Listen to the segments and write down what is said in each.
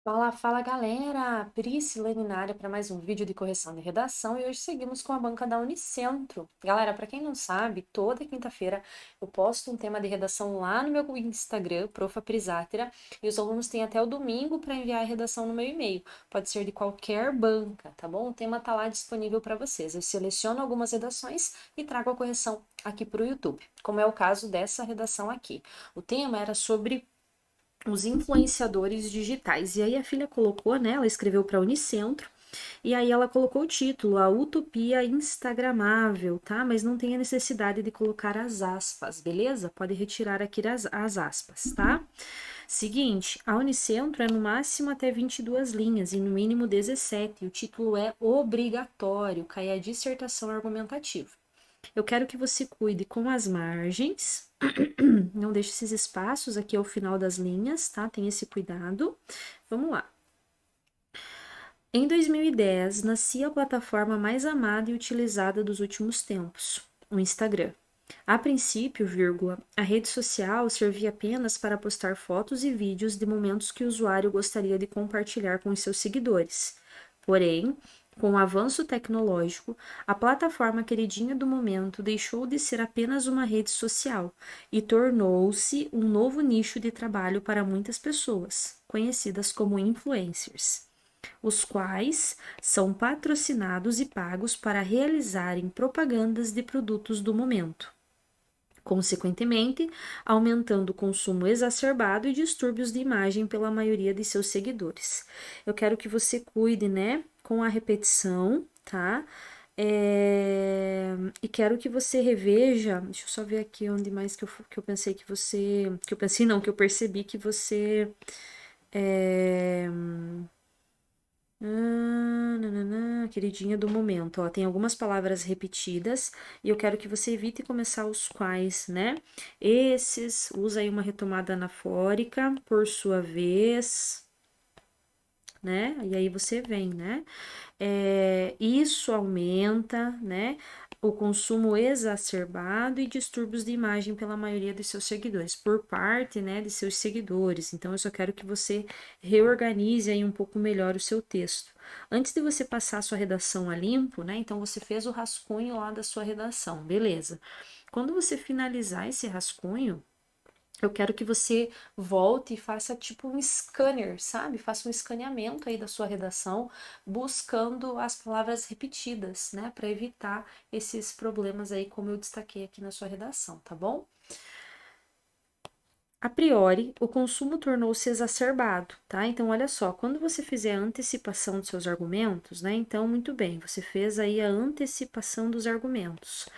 Fala, fala galera! Priscilene na área para mais um vídeo de correção de redação e hoje seguimos com a banca da Unicentro. Galera, para quem não sabe, toda quinta-feira eu posto um tema de redação lá no meu Instagram, Profa Prisátera, e os alunos têm até o domingo para enviar a redação no meu e-mail. Pode ser de qualquer banca, tá bom? O tema tá lá disponível para vocês. Eu seleciono algumas redações e trago a correção aqui para o YouTube, como é o caso dessa redação aqui. O tema era sobre os influenciadores digitais. E aí a filha colocou, né? Ela escreveu para a Unicentro. E aí ela colocou o título, A Utopia Instagramável, tá? Mas não tem a necessidade de colocar as aspas, beleza? Pode retirar aqui as aspas, tá? Seguinte, a Unicentro é no máximo até 22 linhas e no mínimo 17. E o título é obrigatório, cai a dissertação argumentativa. Eu quero que você cuide com as margens, não deixe esses espaços aqui ao final das linhas, tá? Tem esse cuidado. Vamos lá. Em 2010, nascia a plataforma mais amada e utilizada dos últimos tempos, o Instagram. A princípio, vírgula, a rede social servia apenas para postar fotos e vídeos de momentos que o usuário gostaria de compartilhar com os seus seguidores. Porém, com o avanço tecnológico, a plataforma queridinha do momento deixou de ser apenas uma rede social e tornou-se um novo nicho de trabalho para muitas pessoas, conhecidas como influencers, os quais são patrocinados e pagos para realizarem propagandas de produtos do momento, consequentemente, aumentando o consumo exacerbado e distúrbios de imagem pela maioria de seus seguidores. Eu quero que você cuide, né, com a repetição, tá? E quero que você reveja. Deixa eu só ver aqui onde mais que eu pensei que você. Que eu pensei, não, que eu percebi que você. É, nananã, queridinha do momento, ó, tem algumas palavras repetidas e eu quero que você evite começar os quais, né? Esses, usa aí uma retomada anafórica, por sua vez, né? E aí você vem, né? Isso aumenta, né? O consumo exacerbado e distúrbios de imagem pela maioria de seus seguidores, por parte, né, de seus seguidores. Então, eu só quero que você reorganize aí um pouco melhor o seu texto. Antes de você passar a sua redação a limpo, né? Então, você fez o rascunho lá da sua redação, beleza. Quando você finalizar esse rascunho, eu quero que você volte e faça tipo um scanner, sabe? Faça um escaneamento aí da sua redação, buscando as palavras repetidas, né? Para evitar esses problemas aí, como eu destaquei aqui na sua redação, tá bom? A priori, o consumo tornou-se exacerbado, tá? Então, olha só, quando você fizer a antecipação dos seus argumentos, né? Então, muito bem, você fez aí a antecipação dos argumentos.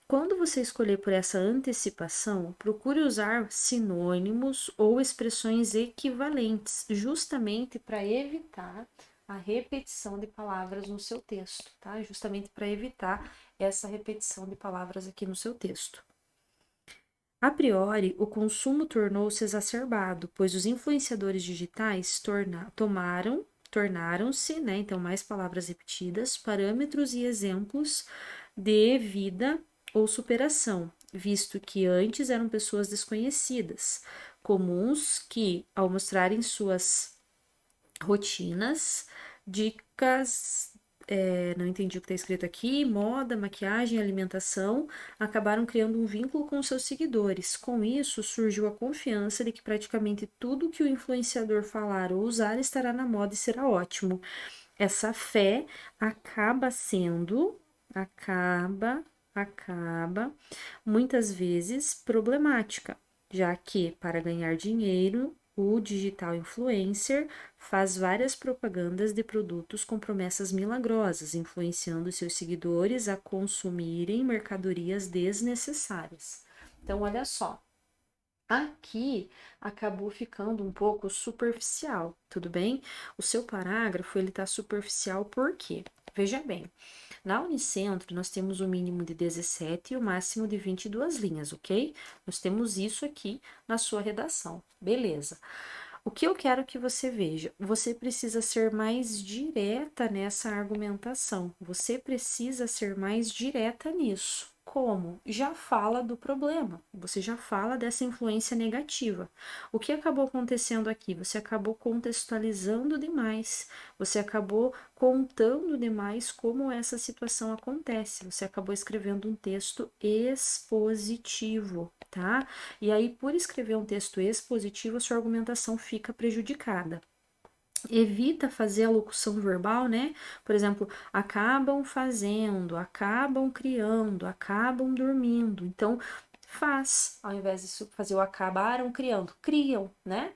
Quando você escolher por essa antecipação, procure usar sinônimos ou expressões equivalentes, justamente para evitar a repetição de palavras no seu texto, tá? Justamente para evitar essa repetição de palavras aqui no seu texto. A priori, o consumo tornou-se exacerbado, pois os influenciadores digitais tornaram-se, né, então mais palavras repetidas, parâmetros e exemplos de vida ou superação, visto que antes eram pessoas desconhecidas, comuns que, ao mostrarem suas rotinas, dicas, não entendi o que está escrito aqui, moda, maquiagem, alimentação, acabaram criando um vínculo com seus seguidores. Com isso, surgiu a confiança de que praticamente tudo que o influenciador falar ou usar estará na moda e será ótimo. Essa fé acaba sendo, acaba muitas vezes problemática, já que para ganhar dinheiro, o digital influencer faz várias propagandas de produtos com promessas milagrosas, influenciando seus seguidores a consumirem mercadorias desnecessárias. Então, olha só, aqui acabou ficando um pouco superficial, tudo bem? O seu parágrafo ele está superficial por quê? Veja bem, na Unicentro nós temos o mínimo de 17 e o máximo de 22 linhas, ok? Nós temos isso aqui na sua redação, beleza. O que eu quero que você veja, você precisa ser mais direta nessa argumentação, você precisa ser mais direta nisso. como? Já fala do problema, você já fala dessa influência negativa. O que acabou acontecendo aqui? Você acabou contextualizando demais, você acabou contando demais como essa situação acontece, você acabou escrevendo um texto expositivo, tá? E aí, por escrever um texto expositivo, a sua argumentação fica prejudicada. Evita fazer a locução verbal, né? Por exemplo, acabam fazendo, acabam criando, acabam dormindo. Então, faz, ao invés de fazer o acabaram criando, criam, né?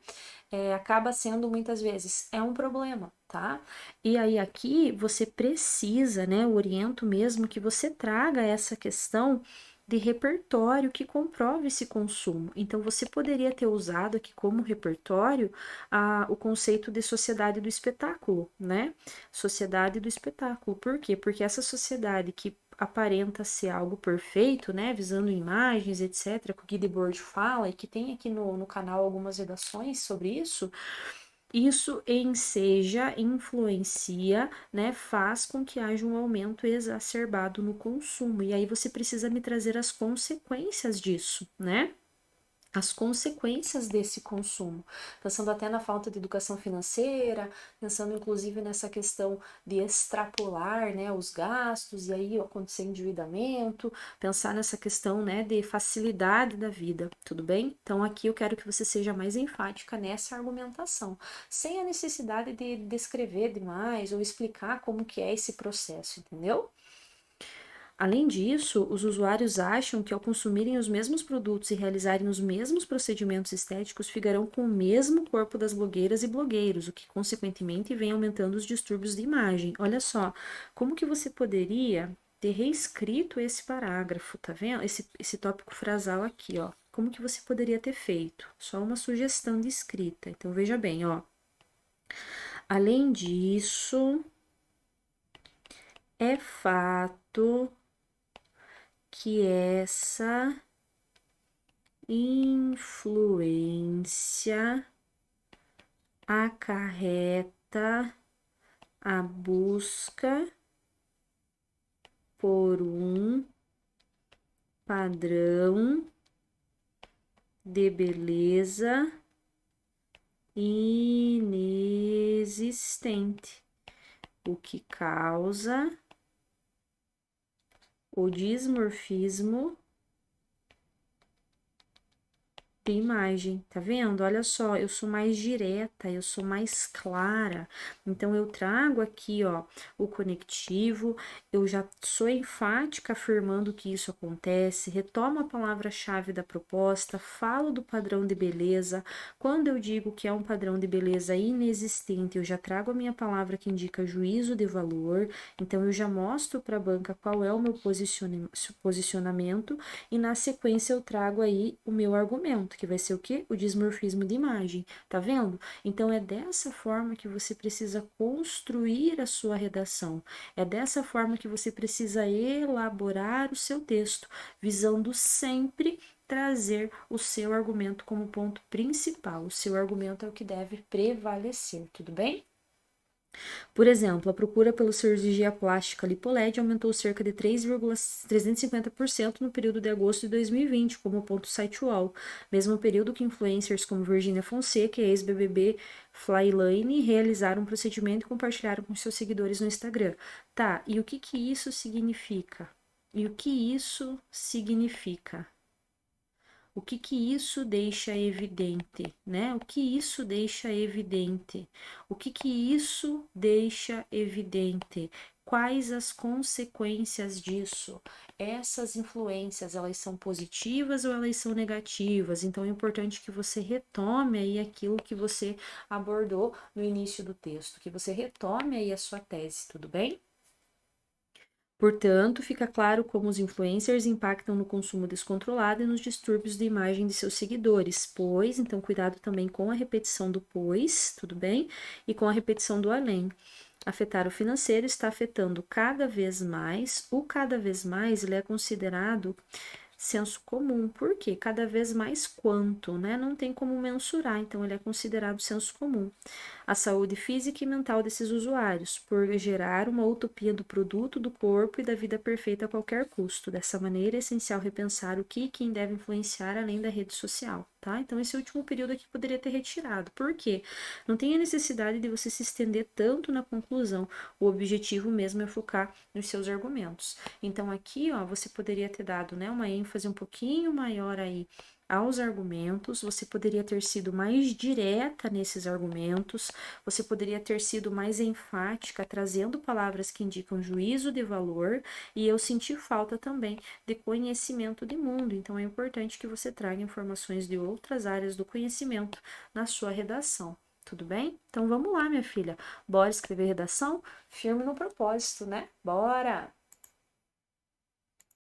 Acaba sendo muitas vezes, é um problema, tá? E aí aqui você precisa, né? Eu oriento mesmo que você traga essa questão de repertório que comprove esse consumo. Então, você poderia ter usado aqui como repertório o conceito de sociedade do espetáculo, né? Sociedade do espetáculo. Por quê? Porque essa sociedade que aparenta ser algo perfeito, né? Visando imagens, etc., que o Guy Debord fala e que tem aqui no canal algumas redações sobre isso. Isso enseja, influencia, né, faz com que haja um aumento exacerbado no consumo. E aí você precisa me trazer as consequências disso, né? As consequências desse consumo, pensando até na falta de educação financeira, pensando inclusive nessa questão de extrapolar, né, os gastos e aí acontecer endividamento, pensar nessa questão, né, de facilidade da vida, tudo bem? Então aqui eu quero que você seja mais enfática nessa argumentação, sem a necessidade de descrever demais ou explicar como que é esse processo, entendeu? Além disso, os usuários acham que ao consumirem os mesmos produtos e realizarem os mesmos procedimentos estéticos, ficarão com o mesmo corpo das blogueiras e blogueiros, o que consequentemente vem aumentando os distúrbios de imagem. Olha só, como que você poderia ter reescrito esse parágrafo, tá vendo? Esse tópico frasal aqui, ó. Como que você poderia ter feito? Só uma sugestão de escrita. Então veja bem, ó. Além disso, é fato que essa influência acarreta a busca por um padrão de beleza inexistente, o que causa o dismorfismo de imagem, tá vendo? Olha só, eu sou mais direta, eu sou mais clara. Então eu trago aqui, ó, o conectivo, eu já sou enfática afirmando que isso acontece, retomo a palavra-chave da proposta, falo do padrão de beleza. Quando eu digo que é um padrão de beleza inexistente, eu já trago a minha palavra que indica juízo de valor. Então eu já mostro para a banca qual é o meu posicionamento e na sequência eu trago aí o meu argumento, que vai ser o quê? O dismorfismo de imagem, tá vendo? Então é dessa forma que você precisa construir a sua redação, é dessa forma que você precisa elaborar o seu texto, visando sempre trazer o seu argumento como ponto principal. O seu argumento é o que deve prevalecer, tudo bem? Por exemplo, a procura pela cirurgia plástica LipoLed aumentou cerca de 3,350% no período de agosto de 2020, como aponta o site UOL, mesmo período que influencers como Virginia Fonseca e ex-BBB Flyline realizaram um procedimento e compartilharam com seus seguidores no Instagram. Tá, e o que que isso significa? E o que isso significa? O que que isso deixa evidente, né? O que isso deixa evidente? O que que isso deixa evidente? Quais as consequências disso? Essas influências, elas são positivas ou elas são negativas? Então é importante que você retome aí aquilo que você abordou no início do texto, que você retome aí a sua tese, tudo bem? Portanto, fica claro como os influencers impactam no consumo descontrolado e nos distúrbios de imagem de seus seguidores, pois, então cuidado também com a repetição do pois, tudo bem? E com a repetição do além. Afetar o financeiro está afetando cada vez mais, o cada vez mais ele é considerado senso comum. Por quê? Cada vez mais quanto, né? Não tem como mensurar, então ele é considerado senso comum. A saúde física e mental desses usuários, por gerar uma utopia do produto, do corpo e da vida perfeita a qualquer custo. Dessa maneira, é essencial repensar o que e quem deve influenciar além da rede social, tá? Então, esse último período aqui poderia ter retirado. Por quê? Não tem a necessidade de você se estender tanto na conclusão. O objetivo mesmo é focar nos seus argumentos. Então, aqui, ó, você poderia ter dado, né, uma ênfase um pouquinho maior aí aos argumentos, você poderia ter sido mais direta nesses argumentos, você poderia ter sido mais enfática, trazendo palavras que indicam juízo de valor, e eu senti falta também de conhecimento de mundo, então é importante que você traga informações de outras áreas do conhecimento na sua redação. Tudo bem? Então vamos lá, minha filha. Bora escrever redação? Firme no propósito, né? Bora!